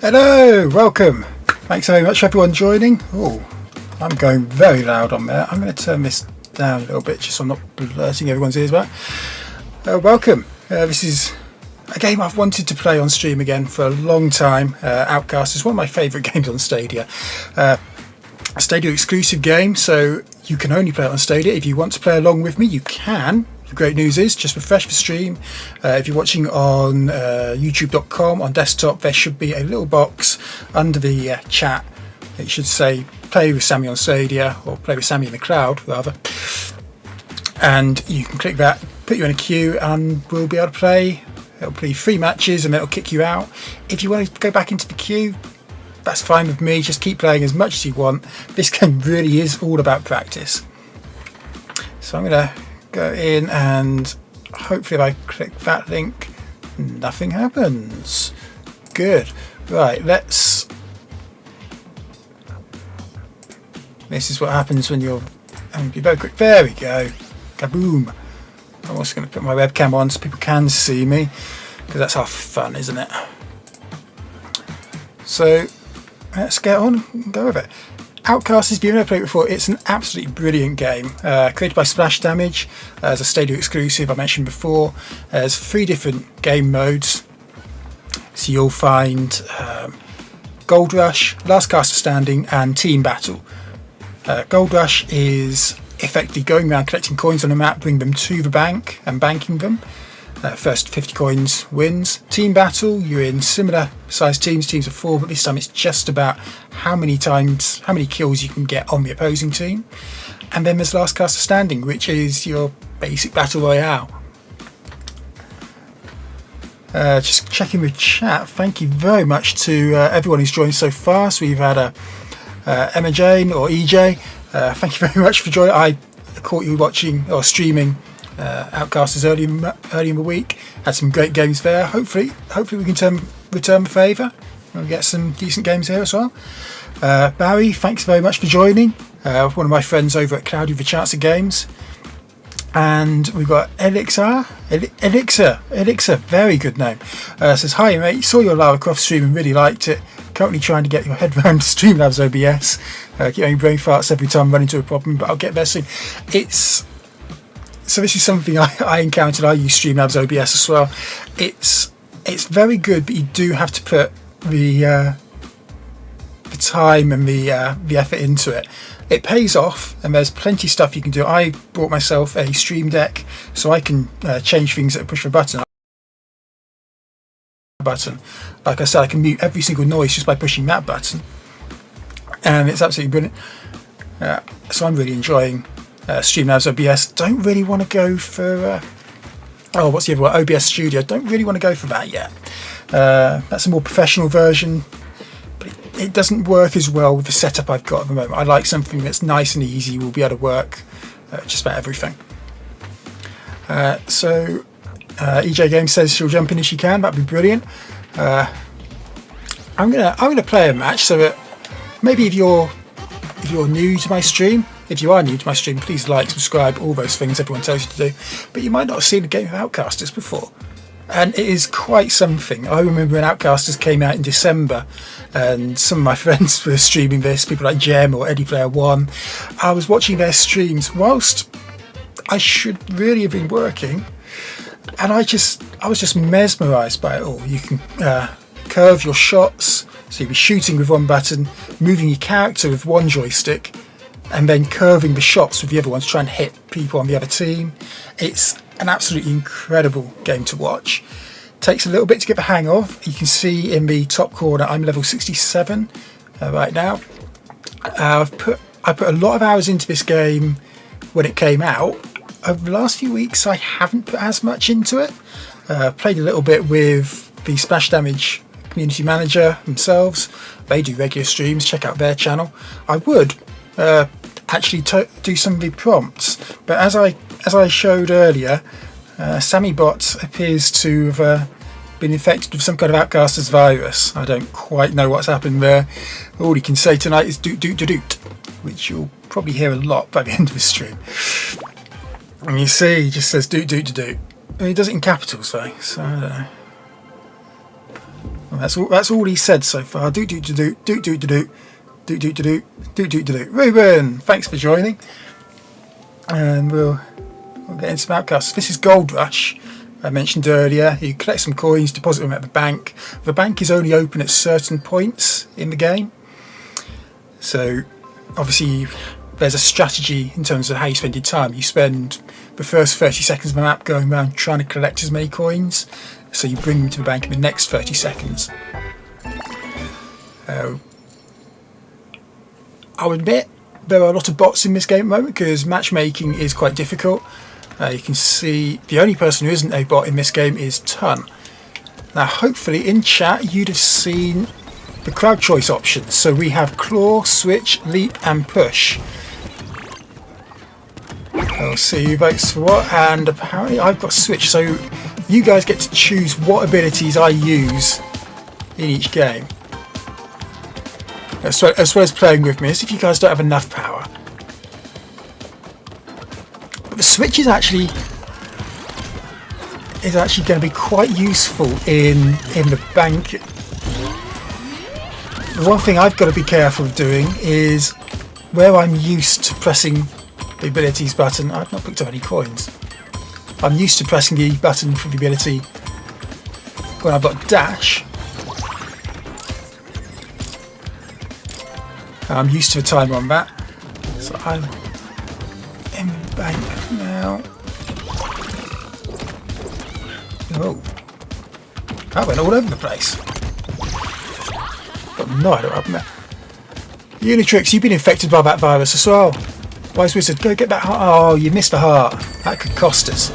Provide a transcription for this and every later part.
Hello, welcome. Thanks very much for everyone joining. Oh, I'm going very loud on there. I'm going to turn this down a little bit just so I'm not blurting everyone's ears back. Welcome. This is a game I've wanted to play on stream again for a long time. Outcasters is one of my favourite games on Stadia. A Stadia exclusive game, so you can only play it on Stadia. If you want to play along with me, you can. The great news is, just refresh the stream. If you're watching on youtube.com on desktop, there should be a little box under the chat. It should say play with Sammy on Stadia, or play with Sammy in the cloud rather, and you can click that, put you in a queue, and we'll be able to play. It'll play 3 matches and it'll kick you out. If you want to go back into the queue, that's fine with me. Just keep playing as much as you want. This game really is all about practice. So I'm going to go in, and hopefully if I click that link, nothing happens. Good. Right, let's... This is what happens when you're... be very quick. There we go. Kaboom. I'm also going to put my webcam on so people can see me, because that's half fun, isn't it? So let's get on and go with it. Outcasters, if you've never played it before, it's an absolutely brilliant game. Created by Splash Damage as a Stadia exclusive, I mentioned before. There's 3 different game modes. So you'll find Gold Rush, Last Caster Standing, and Team Battle. Gold Rush is effectively going around collecting coins on a map, bring them to the bank and banking them. First 50 coins wins. Team Battle, you're in similar sized teams of 4, but this time it's just about how many kills you can get on the opposing team. And then there's Last Caster Standing, which is your basic battle royale. Just checking the chat, thank you very much to everyone who's joined so far. So we've had Emma Jane or EJ, thank you very much for joining. I caught you watching or streaming Outcasters early in the week. Had some great games there. Hopefully we can return the favour and get some decent games here as well. Barry, thanks very much for joining. One of my friends over at Cloudy with a Chance of Games. And we've got Elixir, very good name. Says, hi mate, saw your Lara Croft stream and really liked it. Currently trying to get your head around Streamlabs OBS. Keep having brain farts every time I run into a problem, but I'll get there soon. So this is something I encountered. I use Streamlabs OBS as well. It's very good, but you do have to put the time and the effort into it. It pays off, and there's plenty of stuff you can do. I bought myself a Stream Deck, so I can change things at a push of a button. Like I said, I can mute every single noise just by pushing that button, and it's absolutely brilliant. So I'm really enjoying Streamlabs OBS. Don't really want to go for what's the other one? OBS Studio. Don't really want to go for that yet. That's a more professional version, but it doesn't work as well with the setup I've got at the moment. I like something that's nice and easy. Will be able to work just about everything. So EJ Games says she'll jump in if she can. That'd be brilliant. I'm gonna play a match, so that maybe if you're new to my stream. If you are new to my stream, please like, subscribe, all those things everyone tells you to do. But you might not have seen a game of Outcasters before. And it is quite something. I remember when Outcasters came out in December, and some of my friends were streaming this, people like Jem or Eddie Player One. I was watching their streams whilst I should really have been working, and I was just mesmerised by it all. You can curve your shots, so you'll be shooting with one button, moving your character with one joystick, and then curving the shots with the other ones, trying to hit people on the other team. It's an absolutely incredible game to watch. Takes a little bit to get the hang of. You can see in the top corner I'm level 67 right now. I put a lot of hours into this game when it came out. Over the last few weeks I haven't put as much into it. Played a little bit with the Splash Damage community manager themselves. They do regular streams, check out their channel. I would actually do some of the prompts, but as I showed earlier, SammyBot appears to have been infected with some kind of Outcasters virus. I don't quite know what's happened there. All you can say tonight is doot doot doot doot, which you'll probably hear a lot by the end of the stream. And you see, he just says doot doot doot doot. And he does it in capitals though, so I don't know. And that's all he said so far. Do do do do do do do do do do do do do do. Ruben, thanks for joining. And we'll get into some outcasts. This is Gold Rush. I mentioned earlier. You collect some coins, deposit them at the bank. The bank is only open at certain points in the game. So obviously there's a strategy in terms of how you spend your time. You spend the first 30 seconds of the map going around trying to collect as many coins, so you bring them to the bank in the next 30 seconds. I'll admit there are a lot of bots in this game at the moment because matchmaking is quite difficult. You can see the only person who isn't a bot in this game is Ton. Now hopefully in chat you'd have seen the crowd choice options. So we have claw, switch, leap and push. I'll see who votes for what, and apparently I've got switch, so you guys get to choose what abilities I use in each game. As well as playing with me, as if you guys don't have enough power. But the switch is actually going to be quite useful in the bank. The one thing I've got to be careful of doing is where I'm used to pressing the abilities button. I've not picked up any coins. I'm used to pressing the button for the ability when I've got dash. I'm used to the timer on that. So I'm in the bank now. Oh, that went all over the place. Got no idea what happened there. Unitrix, you've been infected by that virus as well. Wise Wizard, go get that heart. Oh, you missed a heart. That could cost us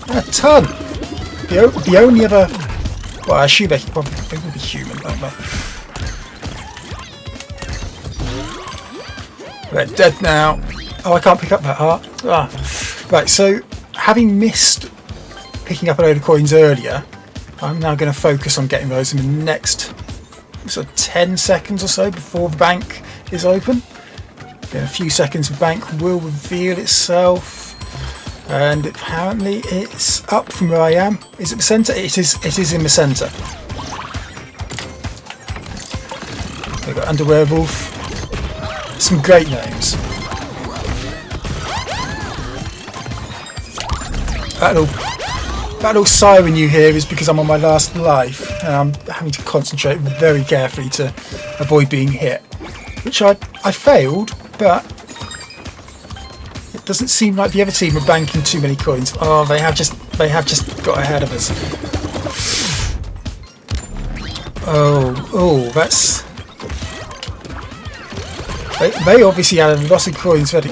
a ton. The only other... Well, I assume they will be human, won't they? They're dead now. Oh, I can't pick up that heart. Right, so having missed picking up a load of coins earlier, I'm now going to focus on getting those in the next sort of 10 seconds or so before the bank is open. In a few seconds the bank will reveal itself, and apparently it's up from where I am. Is it the centre? It is in the centre. We've got Underwear Wolf. Some great names. That little siren you hear is because I'm on my last life and I'm having to concentrate very carefully to avoid being hit, which I failed, but it doesn't seem like the other team are banking too many coins. Oh, they have just got ahead of us. Oh, that's... They obviously had a lot of coins ready.